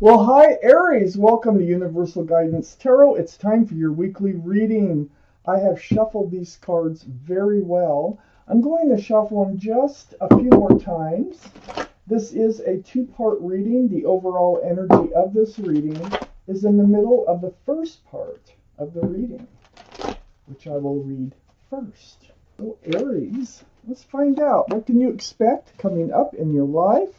Well, hi, Aries. Welcome to Universal Guidance Tarot. It's time for your weekly reading. I have shuffled these cards very well. I'm going to shuffle them just a few more times. This is a two-part reading. The overall energy of this reading is in the middle of the first part of the reading, which I will read first. So, Aries, let's find out. What can you expect coming up in your life?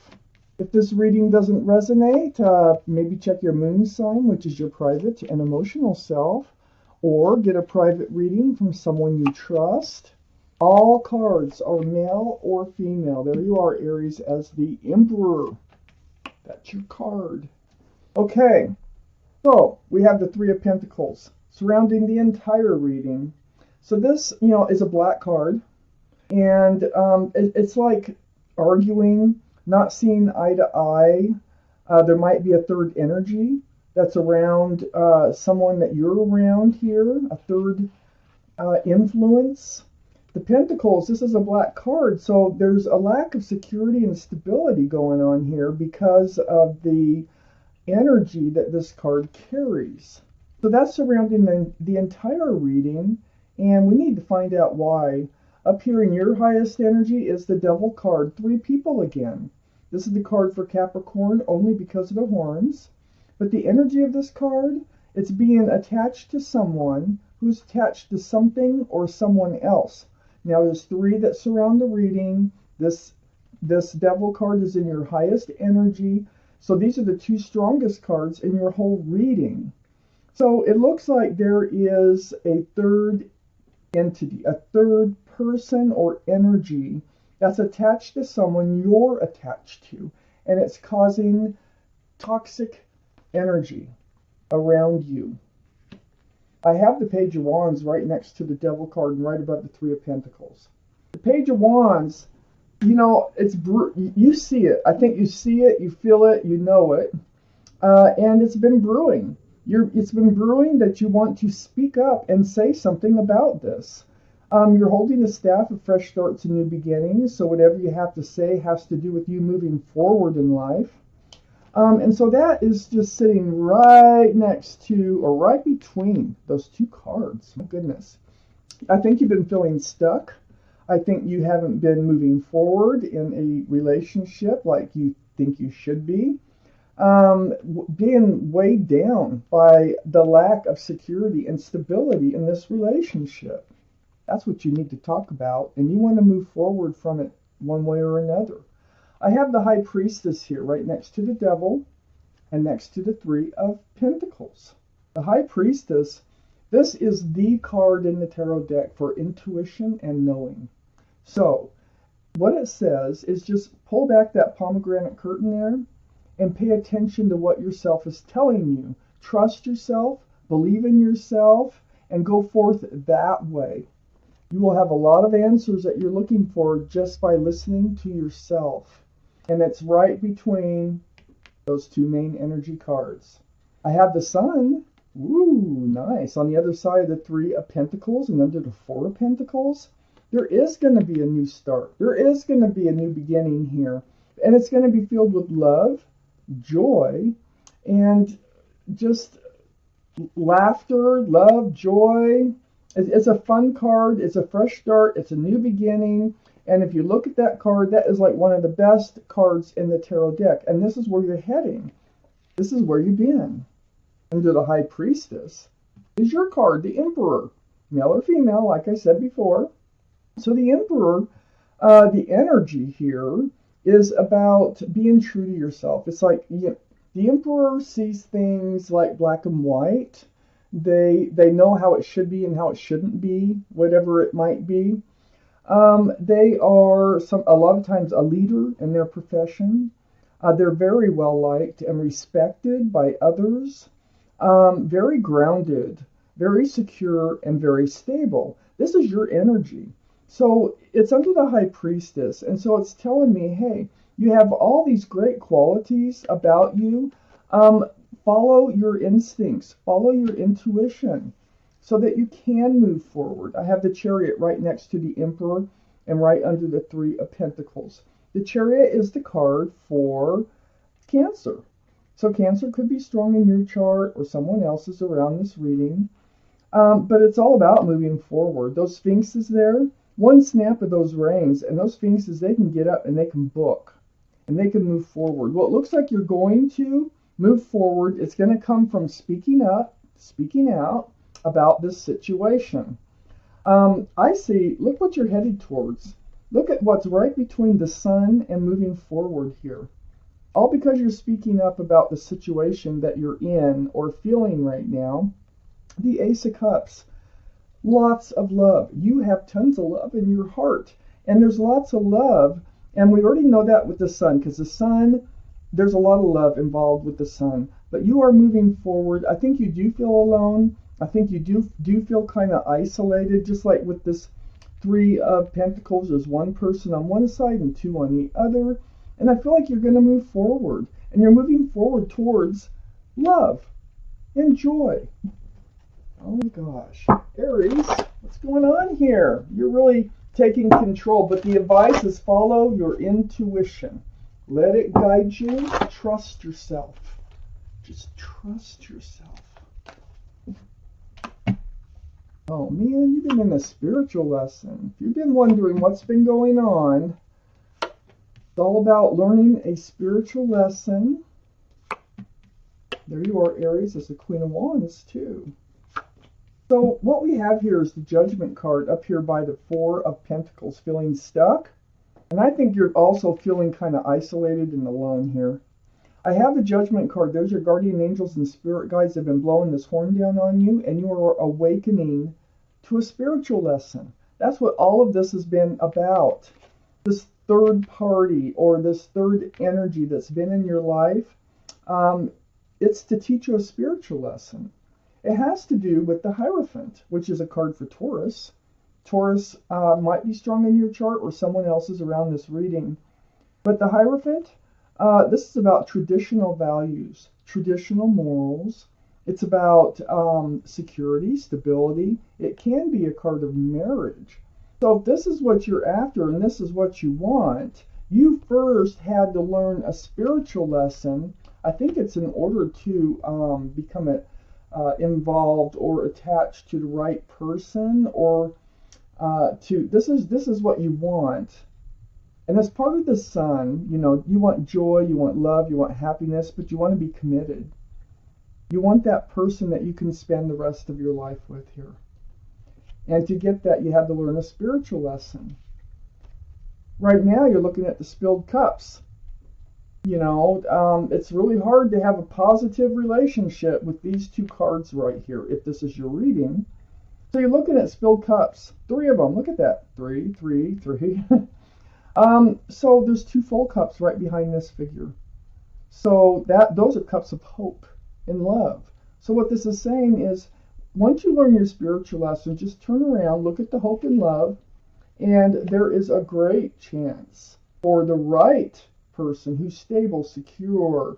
If this reading doesn't resonate, maybe check your moon sign, which is your private and emotional self, or get a private reading from someone you trust. All cards are male or female. There you are, Aries, as the Emperor. That's your card. Okay, so we have the Three of Pentacles surrounding the entire reading. So this, is a black card, and it's like arguing, not seeing eye to eye. There might be a third energy that's around someone that you're around here, a third influence. The Pentacles, this is a black card, so there's a lack of security and stability going on here because of the energy that this card carries. So that's surrounding the entire reading, and we need to find out why. Up here in your highest energy is the Devil card, three people again. This is the card for Capricorn only because of the horns. But the energy of this card, it's being attached to someone who's attached to something or someone else. Now there's three that surround the reading. This Devil card is in your highest energy. So these are the two strongest cards in your whole reading. So it looks like there is a third entity, a third person or energy that's attached to someone you're attached to, and it's causing toxic energy around you. I have the Page of Wands right next to the Devil card and right above the Three of Pentacles. The Page of Wands, you see it. I think you see it, you feel it, you know it, and it's been brewing. It's been brewing that you want to speak up and say something about this. You're holding the staff of fresh starts and new beginnings, so whatever you have to say has to do with you moving forward in life. And so that is just sitting right next to, or right between those two cards. My goodness. I think you've been feeling stuck. I think you haven't been moving forward in a relationship like you think you should be. Being weighed down by the lack of security and stability in this relationship. That's what you need to talk about, and you want to move forward from it one way or another. I have the High Priestess here right next to the Devil and next to the Three of Pentacles. The High Priestess, this is the card in the tarot deck for intuition and knowing. So what it says is just pull back that pomegranate curtain there and pay attention to what yourself is telling you. Trust yourself, believe in yourself, and go forth that way. You will have a lot of answers that you're looking for just by listening to yourself. And it's right between those two main energy cards. I have the Sun. Ooh, nice. On the other side of the Three of Pentacles and under the Four of Pentacles, there is going to be a new start. There is going to be a new beginning here. And it's going to be filled with love, joy, and just laughter, love, joy. It's a fun card. It's a fresh start. It's a new beginning. And if you look at that card, that is like one of the best cards in the tarot deck. And this is where you're heading. This is where you've been. Under the High Priestess is your card, the Emperor. Male or female, like I said before. So the Emperor, the energy here is about being true to yourself. It's like the Emperor sees things like black and white. They know how it should be and how it shouldn't be, whatever it might be. They are a lot of times a leader in their profession. They're very well liked and respected by others. Very grounded, very secure, and very stable. This is your energy. So it's under the High Priestess, and so it's telling me, hey, you have all these great qualities about you. Follow your instincts, follow your intuition so that you can move forward. I have the Chariot right next to the Emperor and right under the Three of Pentacles. The Chariot is the card for Cancer. So Cancer could be strong in your chart or someone else's around this reading. But it's all about moving forward. Those sphinxes there, one snap of those reins, and those sphinxes, they can get up and they can book and they can move forward. Well, it looks like you're going to move forward. It's going to come from speaking up, speaking out about this situation. I see, look what you're headed towards. Look at what's right between the sun and moving forward here. All because you're speaking up about the situation that you're in or feeling right now. The Ace of Cups, lots of love. You have tons of love in your heart, and there's lots of love, and we already know that with the sun, because the sun, there's a lot of love involved with the sun, but you are moving forward. I think you do feel alone. I think you do feel kind of isolated, just like with this Three of Pentacles. There's one person on one side and two on the other, and I feel like you're going to move forward, and you're moving forward towards love and joy. Oh my gosh. Aries, what's going on here? You're really taking control, but the advice is follow your intuition. Let it guide you. Trust yourself. Just trust yourself. Oh man, you've been in a spiritual lesson. If you've been wondering what's been going on, it's all about learning a spiritual lesson. There you are, Aries. There's the Queen of Wands too. So what we have here is the Judgment card up here by the Four of Pentacles, feeling stuck. And I think you're also feeling kind of isolated and alone here. I have the Judgment card. There's your guardian angels and spirit guides that have been blowing this horn down on you, and you are awakening to a spiritual lesson. That's what all of this has been about. This third party or this third energy that's been in your life, it's to teach you a spiritual lesson. It has to do with the Hierophant, which is a card for Taurus. Taurus might be strong in your chart or someone else's around this reading. But the Hierophant, this is about traditional values, traditional morals. It's about security, stability. It can be a card of marriage. So if this is what you're after and this is what you want, you first had to learn a spiritual lesson. I think it's in order to become involved or attached to the right person, or this is what you want. And as part of the sun, you know, you want joy, you want love, you want happiness, but you want to be committed. You want that person that you can spend the rest of your life with here. And to get that, you have to learn a spiritual lesson. Right now, you're looking at the spilled cups. You know, it's really hard to have a positive relationship with these two cards right here, if this is your reading. So you're looking at spilled cups. 3 of them. Look at that. 3, 3, 3. So there's 2 full cups right behind this figure. So those are cups of hope and love. So what this is saying is, once you learn your spiritual lesson, just turn around, look at the hope and love, and there is a great chance for the right person who's stable, secure,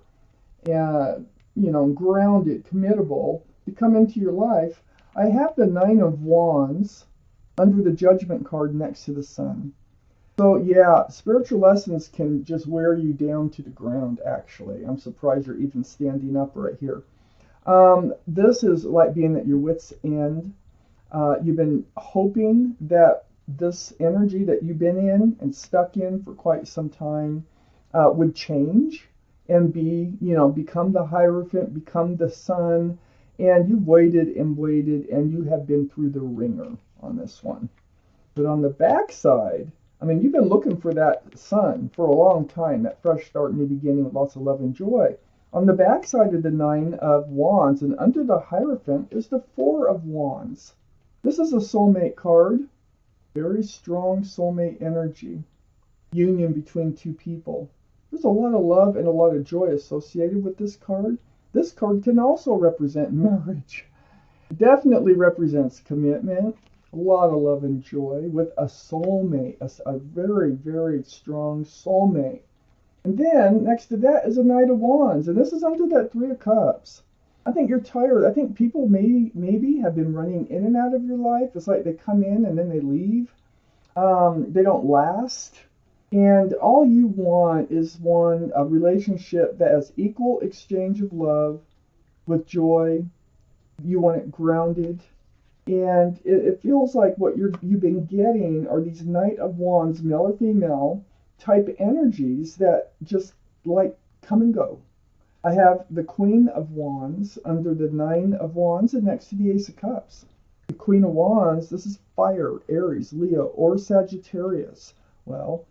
you know, grounded, committable, to come into your life. I have the 9 of Wands under the Judgment card next to the sun. So yeah, spiritual lessons can just wear you down to the ground, actually. I'm surprised you're even standing up right here. This is like being at your wit's end. You've been hoping that this energy that you've been in and stuck in for quite some time would change and be, you know, become the Hierophant, become the sun, and you've waited and waited, and you have been through the ringer on this one. But on the back side, I mean, you've been looking for that sun for a long time, that fresh start, new beginning with lots of love and joy. On the back side of the 9 of Wands and under the Hierophant is the 4 of Wands. This is a soulmate card. Very strong soulmate energy. Union between 2 people. There's a lot of love and a lot of joy associated with this card. This card can also represent marriage. It definitely represents commitment, a lot of love and joy with a soulmate, a very, very strong soulmate. And then next to that is a Knight of Wands, and this is under that 3 of Cups. I think you're tired. I think people maybe have been running in and out of your life. It's like they come in and then they leave. They don't last. And all you want is a relationship that has equal exchange of love with joy. You want it grounded. And it feels like what you've been getting are these Knight of Wands, male or female, type energies that just like come and go. I have the Queen of Wands under the Nine of Wands and next to the Ace of Cups. The Queen of Wands, this is fire, Aries, Leo, or Sagittarius. Well,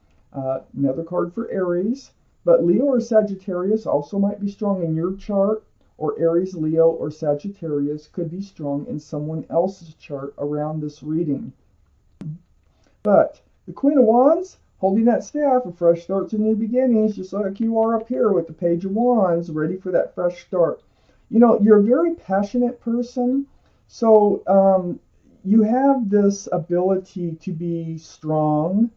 another card for Aries, but Leo or Sagittarius also might be strong in your chart, or Aries, Leo, or Sagittarius could be strong in someone else's chart around this reading. But the Queen of Wands, holding that staff, a fresh start's and new beginnings, just like you are up here with the Page of Wands, ready for that fresh start. You know, you're a very passionate person, so you have this ability to be strong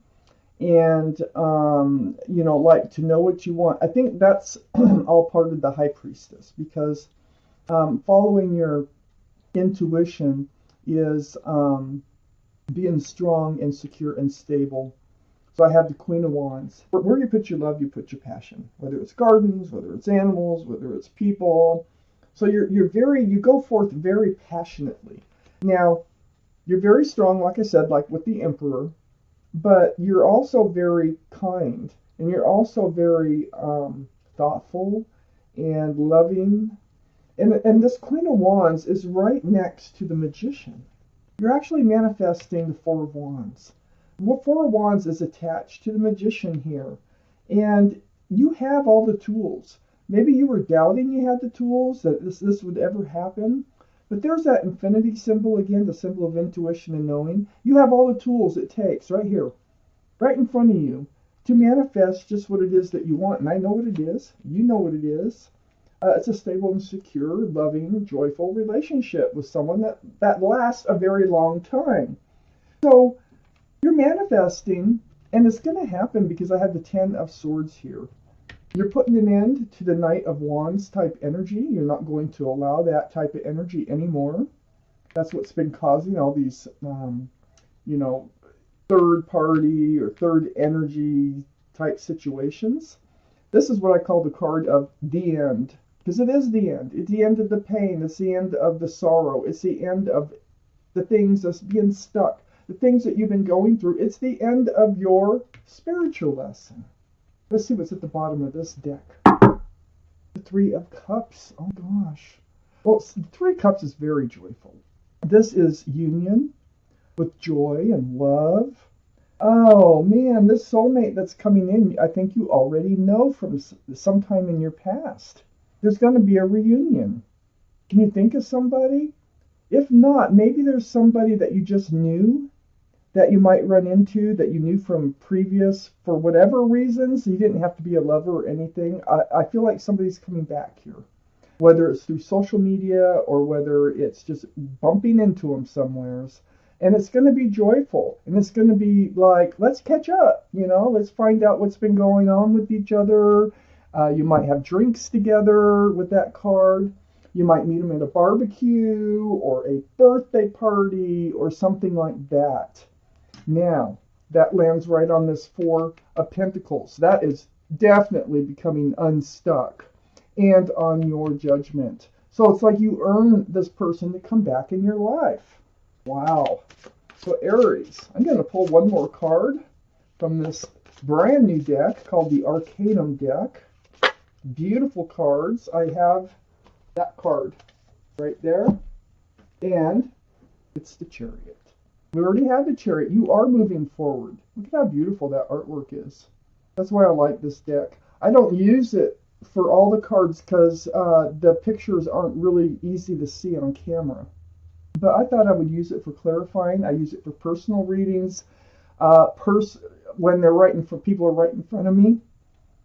and, you know, like to know what you want. I think that's all part of the High Priestess, because following your intuition is being strong and secure and stable. So I have the Queen of Wands. Where you put your love, you put your passion. Whether it's gardens, whether it's animals, whether it's people. So you go forth very passionately. Now, you're very strong, like I said, like with the Emperor, but you're also very kind, and you're also very thoughtful and loving. And this Queen of Wands is right next to the Magician. You're actually manifesting the Four of Wands. Well, Four of Wands is attached to the Magician here, and you have all the tools. Maybe you were doubting you had the tools, that this would ever happen, but there's that infinity symbol again, the symbol of intuition and knowing. You have all the tools it takes right here, right in front of you, to manifest just what it is that you want. And I know what it is. You know what it is. It's a stable and secure, loving, joyful relationship with someone that lasts a very long time. So you're manifesting, and it's going to happen because I have the Ten of Swords here. You're putting an end to the Knight of Wands type energy. You're not going to allow that type of energy anymore. That's what's been causing all these, you know, third party or third energy type situations. This is what I call the card of the end, because it is the end. It's the end of the pain. It's the end of the sorrow. It's the end of the things that's being stuck. The things that you've been going through. It's the end of your spiritual lesson. Let's see what's at the bottom of this deck. The Three of Cups. Oh gosh. Well, the Three of Cups is very joyful. This is union with joy and love. Oh man, this soulmate that's coming in, I think you already know from sometime in your past. There's going to be a reunion. Can you think of somebody? If not, maybe there's somebody that you just knew, that you might run into, that you knew from previous, for whatever reasons. You didn't have to be a lover or anything. I feel like somebody's coming back here, whether it's through social media or whether it's just bumping into them somewheres. And it's going to be joyful, and it's going to be like, let's catch up, you know, let's find out what's been going on with each other. You might have drinks together with that card. You might meet them at a barbecue or a birthday party or something like that. Now, that lands right on this Four of Pentacles. That is definitely becoming unstuck, and on your judgment. So it's like you earn this person to come back in your life. Wow. So Aries, I'm going to pull one more card from this brand new deck called the Arcanum deck. Beautiful cards. I have that card right there, and it's the Chariot. We already have the Chariot. You are moving forward. Look at how beautiful that artwork is. That's why I like this deck. I don't use it for all the cards because the pictures aren't really easy to see on camera. But I thought I would use it for clarifying. I use it for personal readings, when they're people are right in front of me,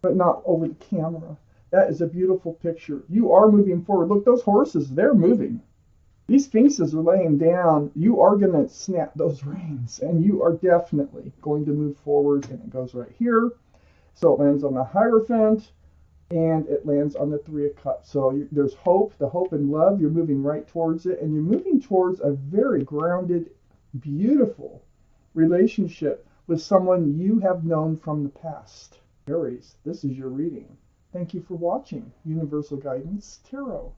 but not over the camera. That is a beautiful picture. You are moving forward. Look, those horses, they're moving. These sphinxes are laying down. You are going to snap those reins, and you are definitely going to move forward. And it goes right here. So it lands on the Hierophant, and it lands on the Three of Cups. So there's hope, the hope and love. You're moving right towards it, and you're moving towards a very grounded, beautiful relationship with someone you have known from the past. Aries, this is your reading. Thank you for watching Universal Guidance Tarot.